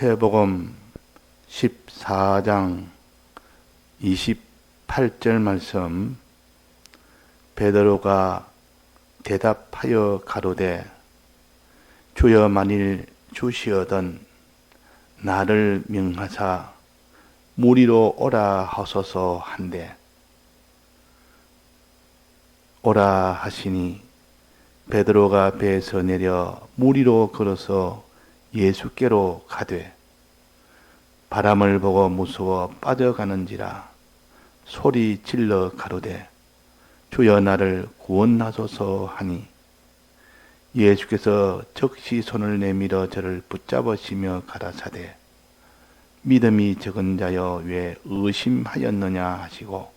마태복음 14장 28절 말씀. 베드로가 대답하여 가로되 주여 만일 주시어던 나를 명하사 무리로 오라 하소서 한데 오라 하시니 베드로가 배에서 내려 무리로 걸어서 예수께로 가되 바람을 보고 무서워 빠져가는지라 소리 질러 가로되 주여 나를 구원하소서 하니 예수께서 즉시 손을 내밀어 저를 붙잡으시며 가라사대 믿음이 적은 자여 왜 의심하였느냐 하시고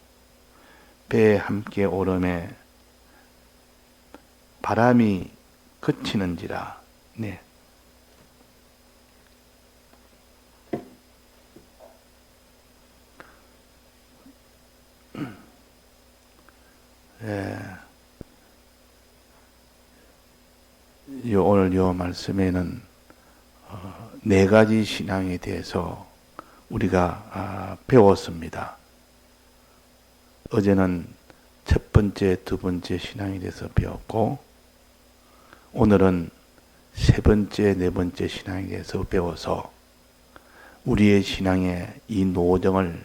배에 함께 오름에 바람이 그치는지라. 네. 오늘 이 말씀에는 네 가지 신앙에 대해서 우리가 배웠습니다. 어제는 첫 번째, 두 번째 신앙에 대해서 배웠고 오늘은 세 번째, 네 번째 신앙에 대해서 배워서 우리의 신앙의 이 노정을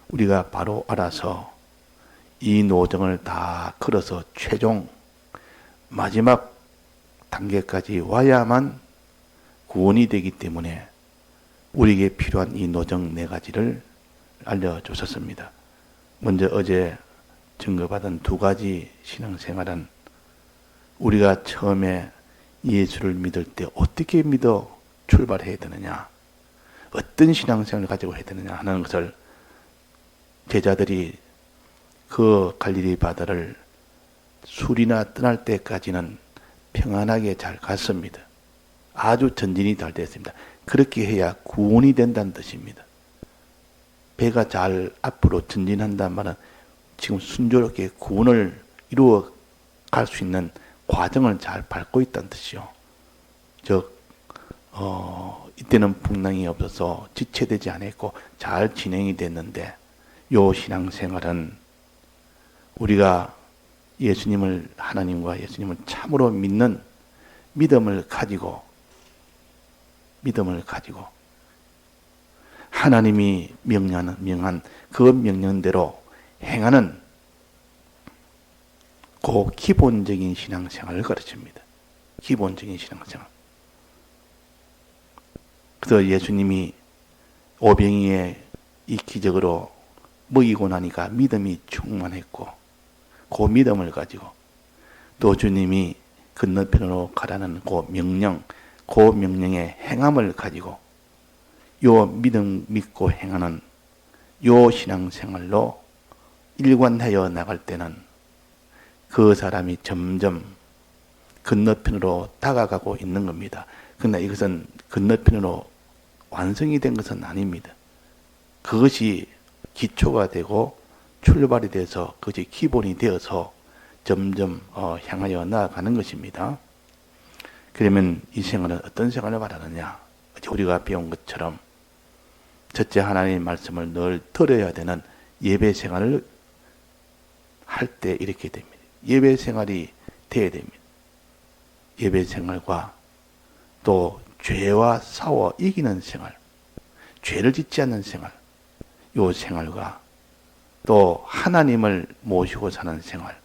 우리가 바로 알아서 이 노정을 다 걸어서 최종 마지막 단계까지 와야만 구원이 되기 때문에 우리에게 필요한 이 노정 네 가지를 알려주셨습니다. 먼저 어제 증거받은 두 가지 신앙생활은 우리가 처음에 예수를 믿을 때 어떻게 믿어 출발해야 되느냐, 어떤 신앙생활을 가지고 해야 되느냐 하는 것을 제자들이 그 갈릴리 바다를 술이나 떠날 때까지는 평안하게 잘 갔습니다. 아주 전진이 잘 됐습니다. 그렇게 해야 구원이 된다는 뜻입니다. 배가 잘 앞으로 전진한다는 말은 지금 순조롭게 구원을 이루어 갈 수 있는 과정을 잘 밟고 있다는 뜻이요. 즉, 이때는 풍랑이 없어서 지체되지 않았고 잘 진행이 됐는데 요 신앙생활은 우리가 예수님을, 하나님과 예수님을 참으로 믿는 믿음을 가지고 하나님이 명한 그 명령대로 행하는 그 기본적인 신앙생활을 가르칩니다. 기본적인 신앙생활. 그래서 예수님이 오병이의 이 기적으로 먹이고 나니까 믿음이 충만했고 그 믿음을 가지고 또 주님이 건너편으로 가라는 그 명령, 그 명령의 행함을 가지고 요 믿음 믿고 행하는 요 신앙생활로 일관하여 나갈 때는 그 사람이 점점 건너편으로 다가가고 있는 겁니다. 그러나 이것은 건너편으로 완성이 된 것은 아닙니다. 그것이 기초가 되고 출발이 돼서 그것이 기본이 되어서 점점 향하여 나아가는 것입니다. 그러면 이 생활은 어떤 생활을 말하느냐? 우리가 배운 것처럼 첫째 하나님의 말씀을 늘 들어야 되는 예배 생활을 할 때 이렇게 됩니다. 예배 생활이 돼야 됩니다. 예배 생활과 또 죄와 싸워 이기는 생활, 죄를 짓지 않는 생활, 요 생활과 또 하나님을 모시고 사는 생활,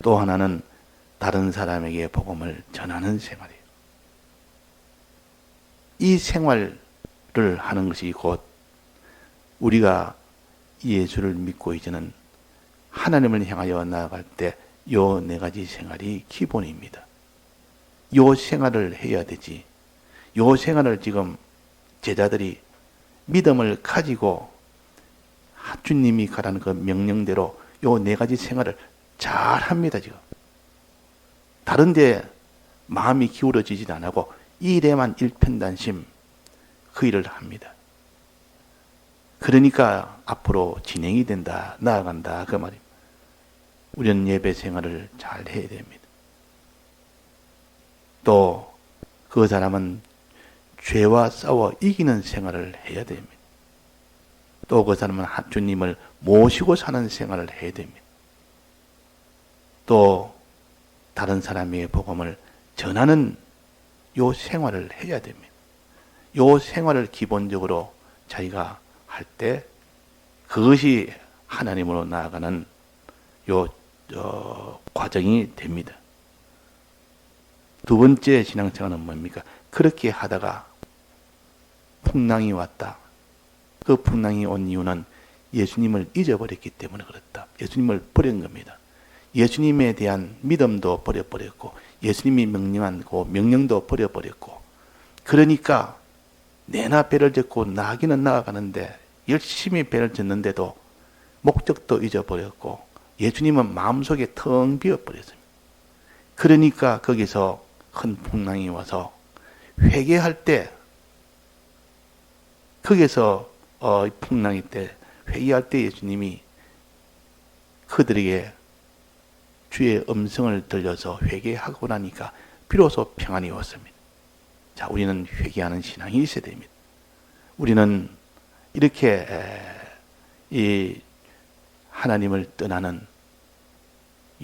또 하나는 다른 사람에게 복음을 전하는 생활이에요. 이 생활을 하는 것이 곧 우리가 예수를 믿고 이제는 하나님을 향하여 나아갈 때 요 네 가지 생활이 기본입니다. 요 생활을 해야 되지. 요 생활을 지금 제자들이 믿음을 가지고 주님이 가라는 그 명령대로 요 네 가지 생활을 잘 합니다, 지금. 다른데 마음이 기울어지지 않고 이 일에만 일편단심 그 일을 합니다. 그러니까 앞으로 진행이 된다, 나아간다 그 말입니다. 우리는 예배 생활을 잘 해야 됩니다. 또 그 사람은 죄와 싸워 이기는 생활을 해야 됩니다. 또 그 사람은 주님을 모시고 사는 생활을 해야 됩니다. 또 다른 사람에게 복음을 전하는 요 생활을 해야 됩니다. 요 생활을 기본적으로 자기가 할 때 그것이 하나님으로 나아가는 요 과정이 됩니다. 두 번째 신앙생활은 뭡니까? 그렇게 하다가 풍랑이 왔다. 그 풍랑이 온 이유는 예수님을 잊어버렸기 때문에 그렇다. 예수님을 버린 겁니다. 예수님에 대한 믿음도 버려버렸고 예수님이 명령한 그 명령도 버려버렸고 그러니까 내나 배를 젓고 나기는 나아가는데 열심히 배를 젓는데도 목적도 잊어버렸고 예수님은 마음속에 텅 비어버렸습니다. 그러니까 거기서 큰 풍랑이 와서 회개할 때 거기서 풍랑이 때 회개할 때 예수님이 그들에게 주의 음성을 들려서 회개하고 나니까 비로소 평안이 왔습니다. 자, 우리는 회개하는 신앙이 있어야 됩니다. 우리는 이렇게 이 하나님을 떠나는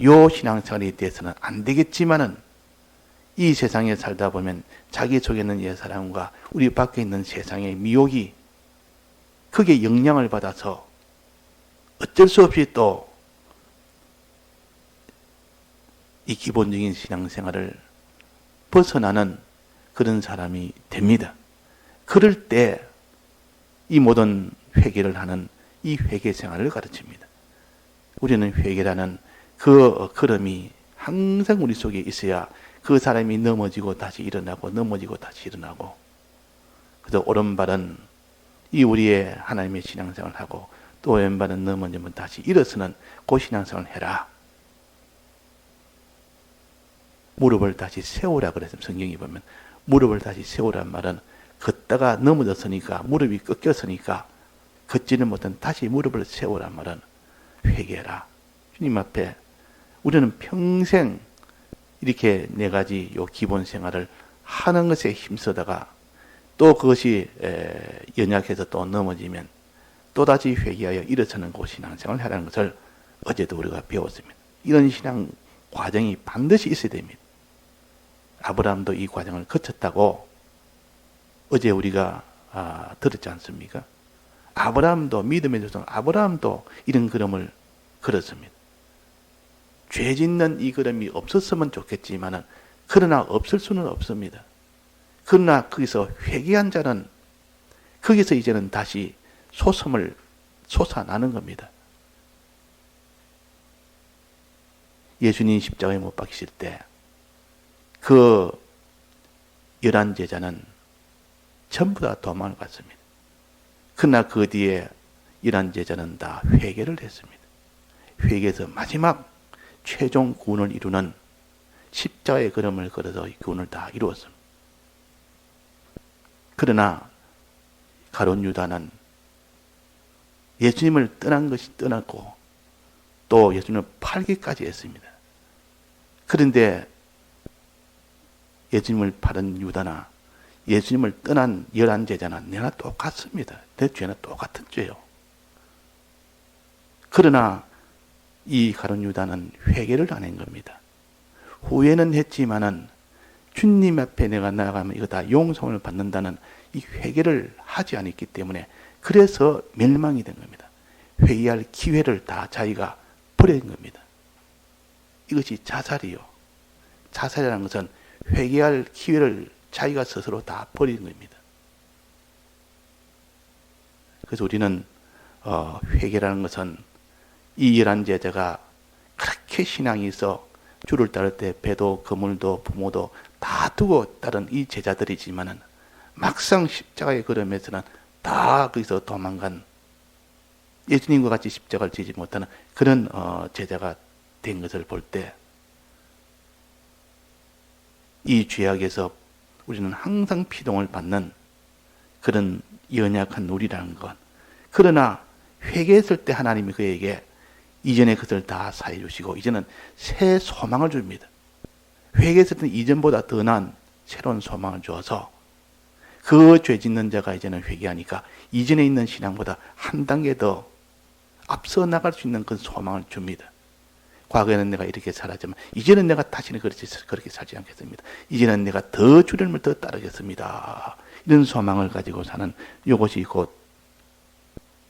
요 신앙생활에 대해서는 안 되겠지만은 이 세상에 살다 보면 자기 속에 있는 옛사람과 우리 밖에 있는 세상의 미혹이 그게 영향을 받아서 어쩔 수 없이 또 이 기본적인 신앙생활을 벗어나는 그런 사람이 됩니다. 그럴 때 이 모든 회개를 하는 이 회개 생활을 가르칩니다. 우리는 회개라는 그 걸음이 항상 우리 속에 있어야 그 사람이 넘어지고 다시 일어나고 넘어지고 다시 일어나고 그래서 오른발은 이 우리의 하나님의 신앙생활을 하고 또 왼발은 넘어지면 다시 일어서는 그 신앙생활을 해라. 무릎을 다시 세우라 그랬습니다. 성경에 보면 무릎을 다시 세우란 말은 걷다가 넘어졌으니까 무릎이 꺾였으니까 걷지는 못한 다시 무릎을 세우란 말은 회개해라. 주님 앞에 우리는 평생 이렇게 네 가지 요 기본 생활을 하는 것에 힘쓰다가 또 그것이 연약해서 또 넘어지면 또다시 회개하여 일어서는 그 신앙생활을 하라는 것을 어제도 우리가 배웠습니다. 이런 신앙 과정이 반드시 있어야 됩니다. 아브라함도 이 과정을 거쳤다고 어제 우리가 들었지 않습니까? 아브라함도 믿음의 조상 아브라함도 이런 걸음을 걸었습니다. 죄 짓는 이 걸음이 없었으면 좋겠지만은 그러나 없을 수는 없습니다. 그러나 거기서 회개한 자는 거기서 이제는 다시 소섬을 솟아나는 겁니다. 예수님 십자가에 못 박히실 때 그 11제자는 전부 다 도망을 갔습니다. 그러나 그 뒤에 11제자는 다 회개를 했습니다. 회개해서 마지막 최종 구원을 이루는 십자가의 걸음을 걸어서 구원을 다 이루었습니다. 그러나 가룟 유다는 예수님을 떠난 것이 떠났고 또 예수님을 팔기까지 했습니다. 그런데 예수님을 팔은 유다나 예수님을 떠난 11제자나 내나 똑같습니다. 내 죄는 똑같은 죄요. 그러나 이 가룟 유다는 회개를 안 한 겁니다. 후회는 했지만은 주님 앞에 내가 나아가면 이거 다 용서를 받는다는 이 회개를 하지 않았기 때문에 그래서 멸망이 된 겁니다. 회개할 기회를 다 자기가 버린 겁니다. 이것이 자살이요. 자살이라는 것은 회개할 기회를 자기가 스스로 다 버린 겁니다. 그래서 우리는 회개라는 것은 이 11제자가 그렇게 신앙이 있어 주를 따를 때 배도 그물도 부모도 다 두고 따른 이 제자들이지만은 막상 십자가의 걸음에서는 다 거기서 도망간 예수님과 같이 십자가를 지지 못하는 그런 제자가 된 것을 볼 때 이 죄악에서 우리는 항상 피동을 받는 그런 연약한 우리라는 것. 그러나 회개했을 때 하나님이 그에게 이전의 것을 다 사해 주시고 이제는 새 소망을 줍니다. 회개했을 때 이전보다 더 나은 새로운 소망을 주어서 그 죄 짓는 자가 이제는 회개하니까 이전에 있는 신앙보다 한 단계 더 앞서 나갈 수 있는 그 소망을 줍니다. 과거에는 내가 이렇게 살았지만 이제는 내가 다시는 그렇게 살지 않겠습니다. 이제는 내가 더 주님을 더 따르겠습니다. 이런 소망을 가지고 사는 이것이 곧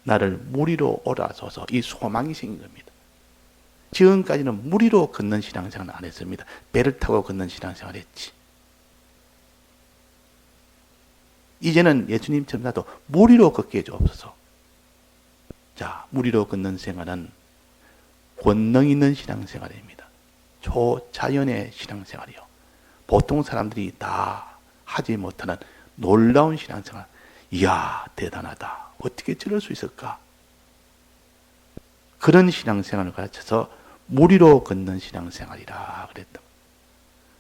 나를 무리로 오라서서 이 소망이 생긴 겁니다. 지금까지는 무리로 걷는 신앙생활은 안 했습니다. 배를 타고 걷는 신앙생활을 했지. 이제는 예수님처럼 나도 무리로 걷게 해주옵소서. 자, 무리로 걷는 생활은 권능 있는 신앙생활입니다. 초자연의 신앙생활이요. 보통 사람들이 다 하지 못하는 놀라운 신앙생활. 이야, 대단하다. 어떻게 저럴 수 있을까? 그런 신앙생활을 가르쳐서 무리로 걷는 신앙생활이라 그랬다.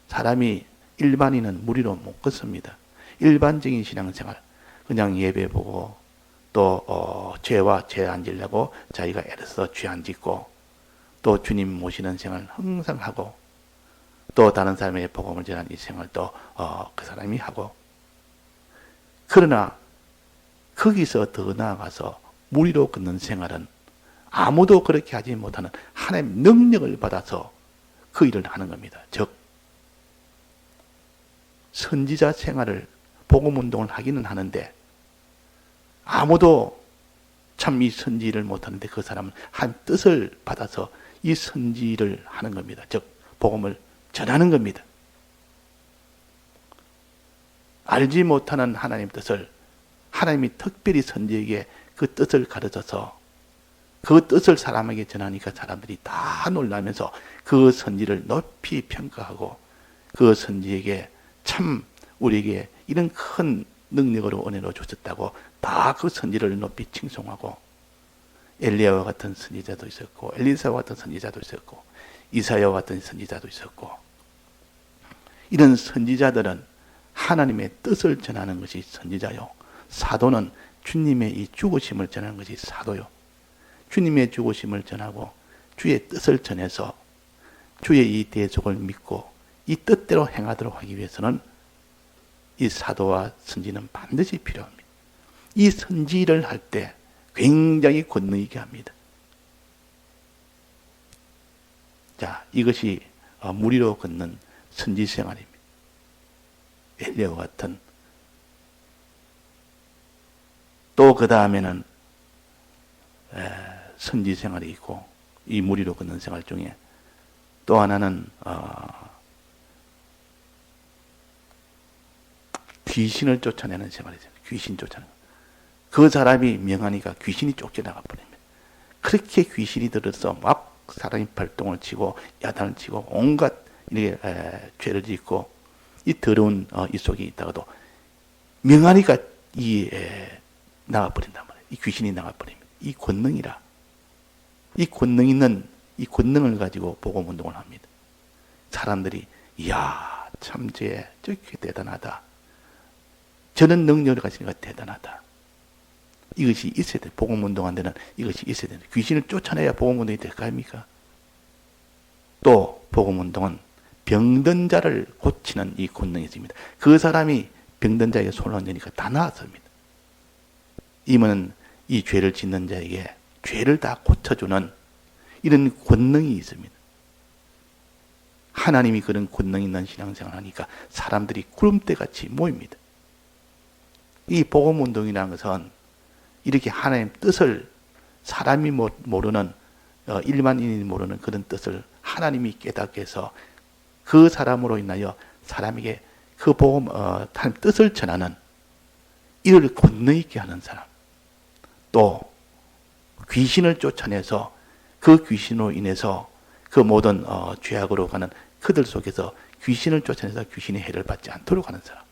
사람이 일반인은 무리로 못 걷습니다. 일반적인 신앙생활, 그냥 예배 보고 또 죄와 죄 안 지려고 자기가 애써서 죄 안 짓고 또 주님 모시는 생활 항상 하고 또 다른 사람의 복음을 전하는 이 생활도 그 사람이 하고, 그러나 거기서 더 나아가서 무리로 걷는 생활은 아무도 그렇게 하지 못하는 하나님의 능력을 받아서 그 일을 하는 겁니다. 즉 선지자 생활을 복음운동을 하기는 하는데 아무도 참 이 선지를 못하는데 그 사람은 한 뜻을 받아서 이 선지를 하는 겁니다. 즉 복음을 전하는 겁니다. 알지 못하는 하나님 뜻을 하나님이 특별히 선지에게 그 뜻을 가르쳐서 그 뜻을 사람에게 전하니까 사람들이 다 놀라면서 그 선지를 높이 평가하고 그 선지에게 참 우리에게 이런 큰 능력으로 은혜로 주셨다고 다 그 선지를 높이 칭송하고, 엘리야와 같은 선지자도 있었고 엘리사와 같은 선지자도 있었고 이사야와 같은 선지자도 있었고, 이런 선지자들은 하나님의 뜻을 전하는 것이 선지자요, 사도는 주님의 이 죽으심을 전하는 것이 사도요. 주님의 죽으심을 전하고 주의 뜻을 전해서 주의 이 대속을 믿고 이 뜻대로 행하도록 하기 위해서는 이 사도와 선지는 반드시 필요합니다. 이 선지를 할 때 굉장히 권능 있게 합니다. 자, 이것이 무리로 걷는 선지 생활입니다. 엘리야와 같은, 또 그 다음에는 선지 생활이 있고, 이 무리로 걷는 생활 중에 또 하나는 귀신을 쫓아내는 생활이죠. 귀신 쫓아내는. 그 사람이 명하니까 귀신이 쫓겨나가 버립니다. 그렇게 귀신이 들어서 막 사람이 발동을 치고 야단을 치고 온갖 이렇게 죄를 짓고 이 더러운 이 속에 있다가도 명하니까 나가버린단 말이에요. 이 귀신이 나가버립니다. 이 권능이라. 이 권능 있는 이 권능을 가지고 복음 운동을 합니다. 사람들이 이야, 참 저렇게 대단하다. 저는 능력을 가지니까 대단하다. 이것이 있어야 돼. 복음 운동한 데는 이것이 있어야 된다. 귀신을 쫓아내야 복음 운동이 될까 합니까? 또 복음 운동은 병든 자를 고치는 이 권능이 있습니다. 그 사람이 병든 자에게 손을 얹으니까 다 나았습니다. 이는 이 죄를 짓는 자에게 죄를 다 고쳐주는 이런 권능이 있습니다. 하나님이 그런 권능 있는 신앙생활을 하니까 사람들이 구름대같이 모입니다. 이 복음운동이라는 것은 이렇게 하나님 뜻을 사람이 모르는 일반인이 모르는 그런 뜻을 하나님이 깨닫게 해서 그 사람으로 인하여 사람에게 그 복음 하나님 뜻을 전하는 이를 권능 있게 하는 사람, 또 귀신을 쫓아내서 그 귀신으로 인해서 그 모든 죄악으로 가는 그들 속에서 귀신을 쫓아내서 귀신의 해를 받지 않도록 하는 사람,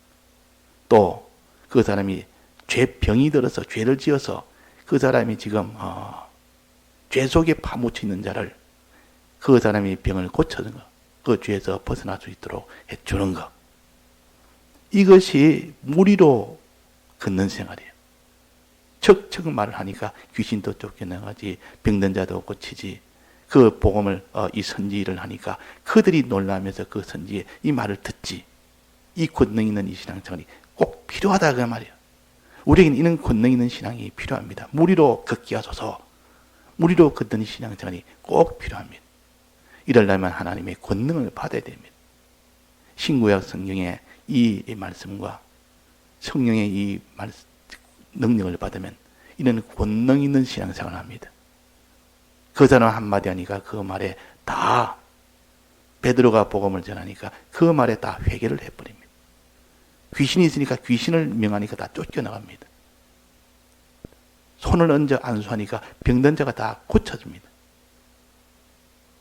또 그 사람이 죄병이 들어서 죄를 지어서 그 사람이 지금 죄 속에 파묻혀 있는 자를 그 사람이 병을 고쳐주는 것, 그 죄에서 벗어날 수 있도록 해주는 것, 이것이 무리로 걷는 생활이에요. 척척 말을 하니까 귀신도 쫓겨나가지, 병든 자도 고치지. 그 복음을 이 선지를 하니까 그들이 놀라면서 그 선지의 이 말을 듣지. 이 권능 있는 이 신앙생활이 꼭 필요하다 그 말이에요. 우리에게는 이런 권능 있는 신앙이 필요합니다. 무리로 걷게 하소서. 무리로 걷는 신앙생활이 꼭 필요합니다. 이러려면 하나님의 권능을 받아야 됩니다. 신구약 성경의 이 말씀과 성령의 이 능력을 받으면 이런 권능 있는 신앙생활을 합니다. 그 사람 한마디 하니까 그 말에 다 베드로가 복음을 전하니까 그 말에 다 회개를 해버립니다. 귀신이 있으니까 귀신을 명하니까 다 쫓겨나갑니다. 손을 얹어 안수하니까 병든 자가 다 고쳐집니다.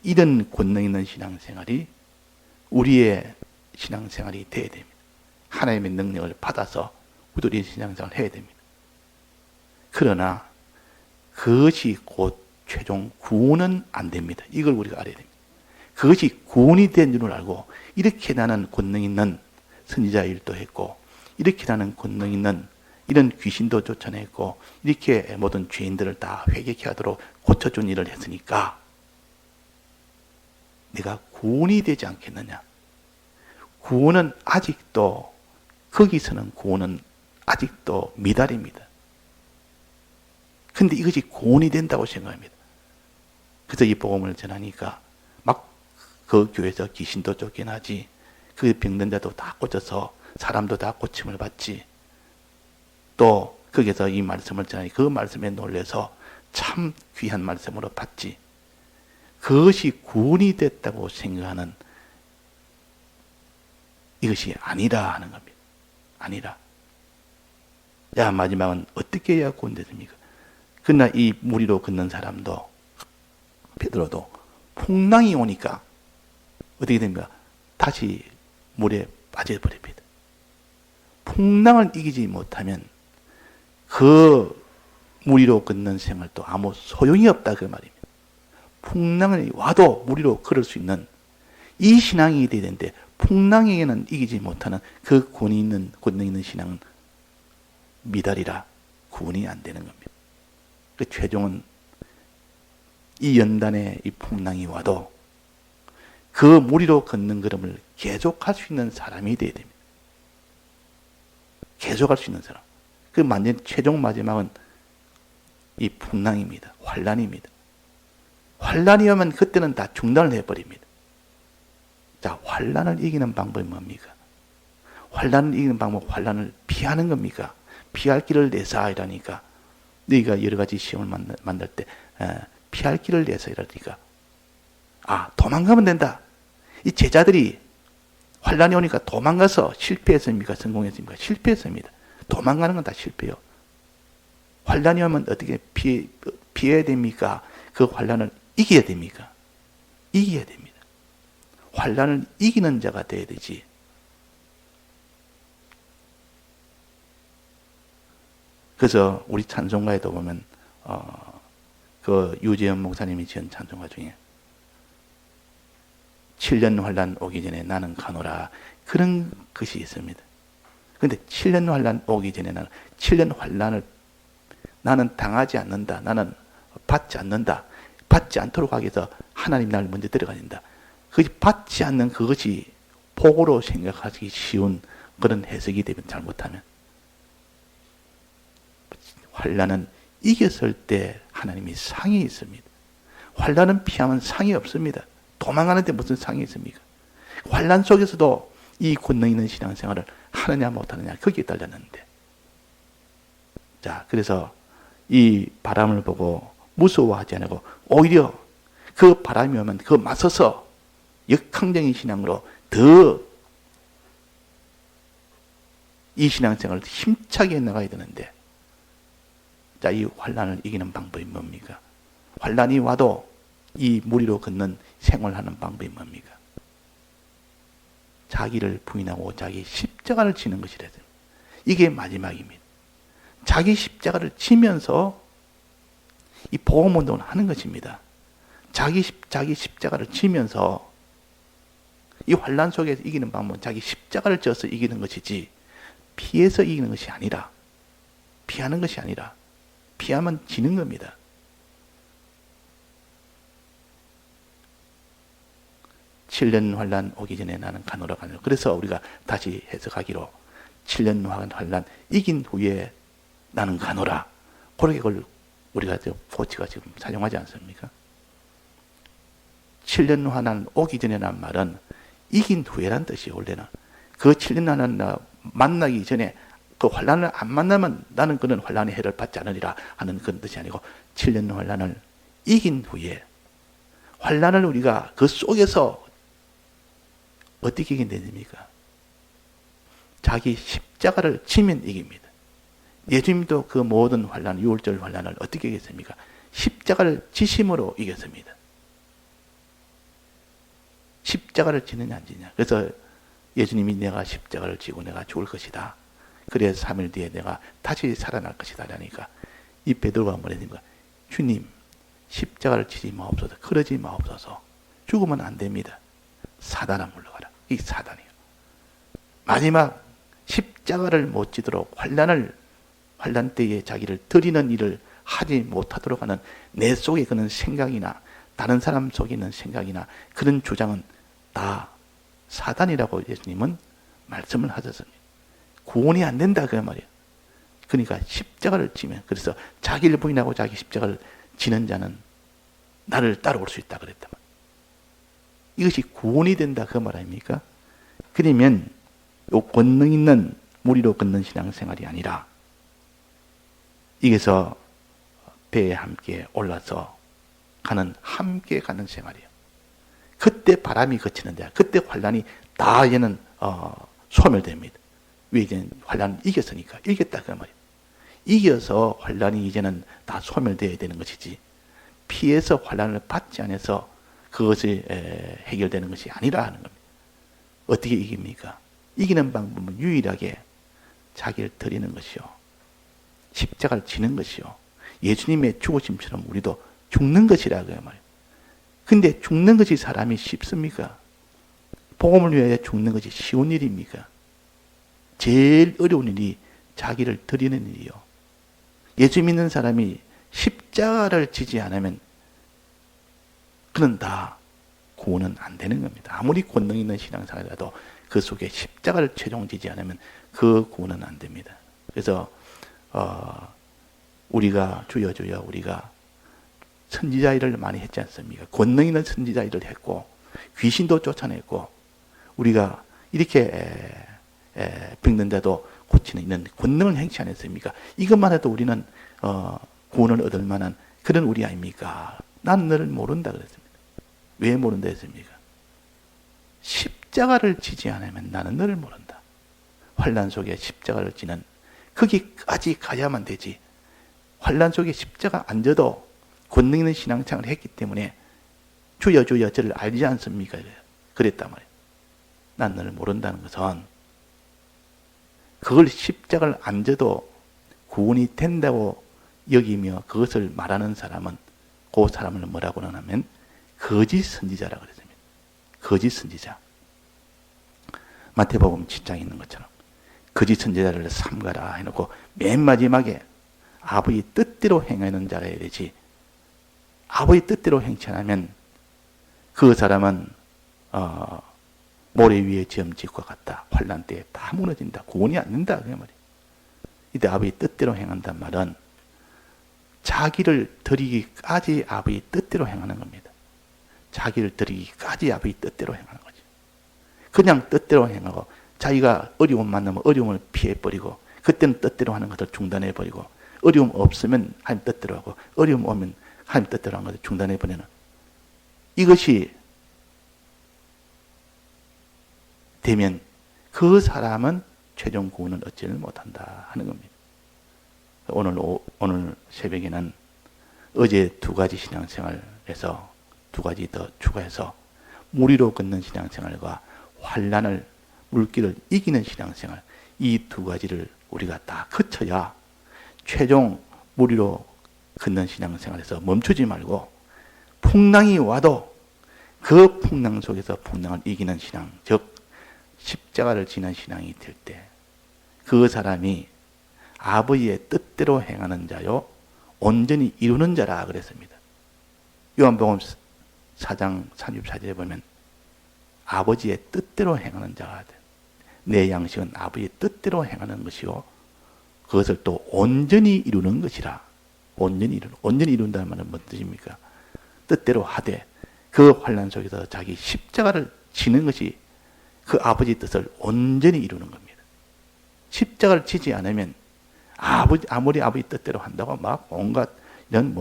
이런 권능 있는 신앙생활이 우리의 신앙생활이 되어야 됩니다. 하나님의 능력을 받아서 우리의 신앙생활을 해야 됩니다. 그러나 그것이 곧 최종 구원은 안 됩니다. 이걸 우리가 알아야 됩니다. 그것이 구원이 된 줄을 알고 이렇게 나는 권능 있는 선지자 일도 했고 이렇게 나는 권능 있는 이런 귀신도 쫓아냈고 이렇게 모든 죄인들을 다 회개케 하도록 고쳐준 일을 했으니까 내가 구원이 되지 않겠느냐. 구원은 아직도 거기서는 구원은 아직도 미달입니다. 근데 이것이 구원이 된다고 생각합니다. 그래서 이 복음을 전하니까 막 그 교회에서 귀신도 쫓겨나지, 그 병든 자도 다 고쳐서 사람도 다 고침을 받지, 또 거기서 이 말씀을 전하니 그 말씀에 놀래서 참 귀한 말씀으로 받지. 그것이 구원이 됐다고 생각하는 이것이 아니라 하는 겁니다. 아니라. 야, 마지막은 어떻게 해야 구원됐습니까? 그러나 이 무리로 걷는 사람도 베드로도 풍랑이 오니까 어떻게 됩니까? 다시 물에 빠져버립니다. 풍랑을 이기지 못하면 그 무리로 걷는 생활도 아무 소용이 없다 그 말입니다. 풍랑이 와도 무리로 걸을 수 있는 이 신앙이 되어야 되는데 풍랑에게는 이기지 못하는 그 권위 있는 권능 있는 신앙은 미달이라 구원이 안 되는 겁니다. 그 최종은 이 연단에 이 풍랑이 와도 그 무리로 걷는 걸음을 계속할 수 있는 사람이 되어야 됩니다. 계속할 수 있는 사람. 그 최종 마지막은 이 풍랑입니다. 환란입니다. 환란이 오면 그때는 다 중단을 해버립니다. 자, 환란을 이기는 방법이 뭡니까? 환란을 이기는 방법, 환란을 피하는 겁니까? 피할 길을 내사 이라니까. 너희가 여러 가지 시험을 만날 때 피할 길을 내서 이러니까 도망가면 된다. 이 제자들이 환란이 오니까 도망가서 실패했습니까? 성공했습니까? 실패했습니다. 도망가는 건 다 실패요. 환란이 오면 어떻게 피해야 됩니까? 그 환란을 이겨야 됩니까? 이겨야 됩니다. 환란을 이기는 자가 돼야 되지. 그래서 우리 찬송가에도 보면 그 유재현 목사님이 지은 찬송가 중에 7년 환란 오기 전에 나는 가노라 그런 것이 있습니다. 그런데 7년 환란 오기 전에 나는 7년 환란을 나는 당하지 않는다. 나는 받지 않는다. 받지 않도록 하기 위해서 하나님 나를 먼저 들어가야 된다. 그것이 받지 않는 그것이 복으로 생각하기 쉬운 그런 해석이 되면 잘못하면 환란은 이겼을 때 하나님이 상이 있습니다. 환란은 피하면 상이 없습니다. 도망가는데 무슨 상이 있습니까? 환란 속에서도 이 권능 있는 신앙생활을 하느냐 못하느냐 거기에 달렸는데, 자, 그래서 이 바람을 보고 무서워하지 않고 오히려 그 바람이 오면 그 맞서서 역항적인 신앙으로 더 이 신앙생활을 힘차게 나가야 되는데, 자, 이 환란을 이기는 방법이 뭡니까? 환란이 와도 이 무리로 걷는 생활하는 방법이 뭡니까? 자기를 부인하고 자기 십자가를 지는 것이라. 이게 마지막입니다. 자기 십자가를 지면서 이 복음운동을 하는 것입니다. 자기 십자가를 지면서 이 환란 속에서 이기는 방법은 자기 십자가를 져서 이기는 것이지 피해서 이기는 것이 아니라, 피하는 것이 아니라, 피하면 지는 겁니다. (7년) 환란 오기 전에 나는 가노라 가노라. 그래서 우리가 다시 해석하기로 7년 환란 이긴 후에 나는 가노라. 그렇게 그걸 우리가 포치가 지금 사용하지 않습니까? 7년 환란 오기 전에란 말은 이긴 후에란 뜻이에요. 원래는 그 7년 환란 만나기 전에 그 환란을 안 만나면 나는 그는 환란의 해를 받지 않으리라 하는 그런 뜻이 아니고 7년 환란을 이긴 후에 환란을 우리가 그 속에서 어떻게 이겨냅니까? 자기 십자가를 지면 이깁니다. 예수님도 그 모든 환란, 유월절 환란을 어떻게 이겼습니까? 십자가를 지심으로 이겼습니다. 십자가를 지느냐 안 지느냐. 그래서 예수님이 내가 십자가를 지고 내가 죽을 것이다. 그래서 3일 뒤에 내가 다시 살아날 것이다. 라니까 이 베드로가 뭐랬습니까? 주님, 십자가를 지지 마옵소서. 그러지 마옵소서. 죽으면 안 됩니다. 사단아 물러가라. 이 사단이에요. 마지막 십자가를 못 지도록 환란 때에 자기를 드리는 일을 하지 못하도록 하는 내 속에 그런 생각이나 다른 사람 속에 있는 생각이나 그런 주장은 다 사단이라고 예수님은 말씀을 하셨습니다. 구원이 안 된다 그 말이에요. 그러니까 십자가를 지면, 그래서 자기를 부인하고 자기 십자가를 지는 자는 나를 따라올 수 있다 그랬단 말이에요. 이것이 구원이 된다 그 말 아닙니까? 그러면 요 권능 있는 무리로 걷는 신앙생활이 아니라 이게서 배에 함께 올라서 함께 가는 생활이에요. 그때 바람이 그치는데, 그때 환란이 다 이제는 소멸됩니다. 왜 이제는 환란을 이겼으니까. 이겼다 그 말이에요. 이겨서 환란이 이제는 다 소멸되어야 되는 것이지, 피해서 환란을 받지 않아서 그것이 해결되는 것이 아니라 하는 겁니다. 어떻게 이깁니까? 이기는 방법은 유일하게 자기를 드리는 것이요, 십자가를 지는 것이요, 예수님의 죽으심처럼 우리도 죽는 것이라고요 말이에요. 근데 죽는 것이 사람이 쉽습니까? 복음을 위하여 죽는 것이 쉬운 일입니까? 제일 어려운 일이 자기를 드리는 일이요. 예수 믿는 사람이 십자가를 지지 않으면 그는 다 구원은 안 되는 겁니다. 아무리 권능 있는 신앙생활이라도 그 속에 십자가를 최종 지지 않으면 그 구원은 안 됩니다. 그래서 우리가 주여 주여 우리가 선지자 일을 많이 했지 않습니까? 권능 있는 선지자 일을 했고 귀신도 쫓아냈고 우리가 이렇게 병든 자도 고치는 있는 권능을 행치 않았습니까? 이것만 해도 우리는 구원을 얻을 만한 그런 우리 아닙니까? 난 너를 모른다 그랬습니다. 왜 모른다 했습니까? 십자가를 지지 않으면 나는 너를 모른다. 환란 속에 십자가를 지는 거기까지 가야만 되지. 환란 속에 십자가 안 져도 권능 있는 신앙생활을 했기 때문에 주여 주여 저를 알지 않습니까? 그랬단 말이에요. 난 너를 모른다는 것은 그걸 십자가를 안 져도 구원이 된다고 여기며 그것을 말하는 사람은 그 사람을 뭐라고 하냐면 거짓 선지자라고 그랬습니다. 거짓 선지자. 마태복음 7장에 있는 것처럼 거짓 선지자를 삼가라 해놓고 맨 마지막에 아버지 뜻대로 행하는 자라 해야 되지, 아버지 뜻대로 행치 않으면 그 사람은 모래 위에 지은 집과 같다. 환란 때에 다 무너진다. 구원이 안 된다. 그 말이에요. 이때 아버지 뜻대로 행한단 말은 자기를 드리기까지 아버지 뜻대로 행하는 겁니다. 자기를 드리기까지 아버지 뜻대로 행하는 거죠. 그냥 뜻대로 행하고 자기가 어려움 만나면 어려움을 피해버리고 그때는 뜻대로 하는 것을 중단해버리고 어려움 없으면 하나님 뜻대로 하고 어려움 오면 하나님 뜻대로 하는 것을 중단해버리는, 이것이 되면 그 사람은 최종 구원을 얻지를 못한다 하는 겁니다. 오늘 새벽에는 어제 두 가지 신앙생활에서 두 가지 더 추가해서 무리로 걷는 신앙생활과 환란을 물기를 이기는 신앙생활, 이 두 가지를 우리가 다 거쳐야 최종 무리로 걷는 신앙생활에서 멈추지 말고 풍랑이 와도 그 풍랑 속에서 풍랑을 이기는 신앙, 즉 십자가를 지는 신앙이 될 때 그 사람이 아버지의 뜻대로 행하는 자요 온전히 이루는 자라 그랬습니다. 요한복음 4장 34절에 보면 아버지의 뜻대로 행하는 자가 돼. 내 양식은 아버지의 뜻대로 행하는 것이요 그것을 또 온전히 이루는 것이라. 온전히 이룬다는 말은 무슨 뜻입니까? 뜻대로 하되 그 환난 속에서 자기 십자가를 지는 것이 그 아버지 뜻을 온전히 이루는 겁니다. 십자가를 지지 않으면 아무리 아버지 뜻대로 한다고 막 온갖 이런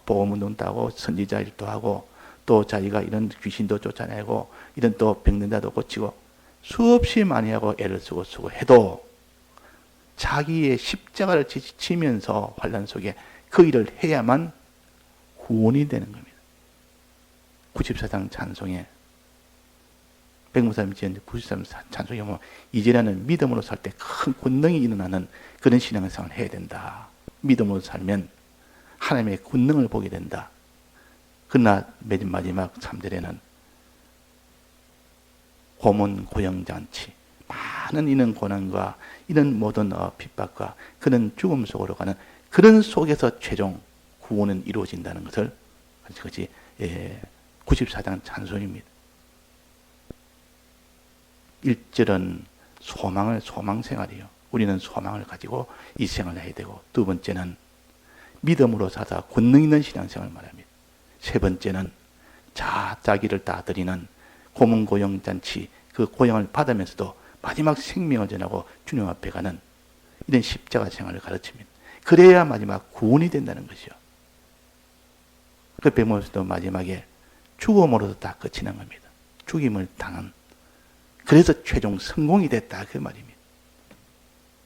보험운동 따고 선지자 일도 하고 또 자기가 이런 귀신도 쫓아내고 이런 또 병든 자도 고치고 수없이 많이 하고 애를 쓰고 해도 자기의 십자가를 지면서 환난 속에 그 일을 해야만 구원이 되는 겁니다. 94장 찬송에 백무사님 지은 93장 찬송에 보면 이제라는 믿음으로 살 때 큰 권능이 일어나는 그런 신앙생활을 해야 된다. 믿음으로 살면 하나님의 권능을 보게 된다. 그러나 맨 마지막 3절에는 고문 고영잔치 많은 이런 고난과 이런 모든 핍박과 그런 죽음 속으로 가는 그런 속에서 최종 구원은 이루어진다는 것을 그것이 94장 찬송입니다. 1절은 소망생활이에요. 우리는 소망을 가지고 이 생활을 해야 되고 두 번째는 믿음으로 살아 권능 있는 신앙생활을 말합니다. 세 번째는 자기를 다 드리는 고문고영잔치 그 고영을 받으면서도 마지막 생명을 전하고 주님 앞에 가는 이런 십자가 생활을 가르칩니다. 그래야 마지막 구원이 된다는 것이요. 그 배모에서도 마지막에 죽음으로도 다 끝이는 겁니다. 죽임을 당한. 그래서 최종 성공이 됐다 그 말입니다.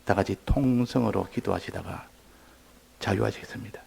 다 같이 통성으로 기도하시다가 자유하시겠습니다.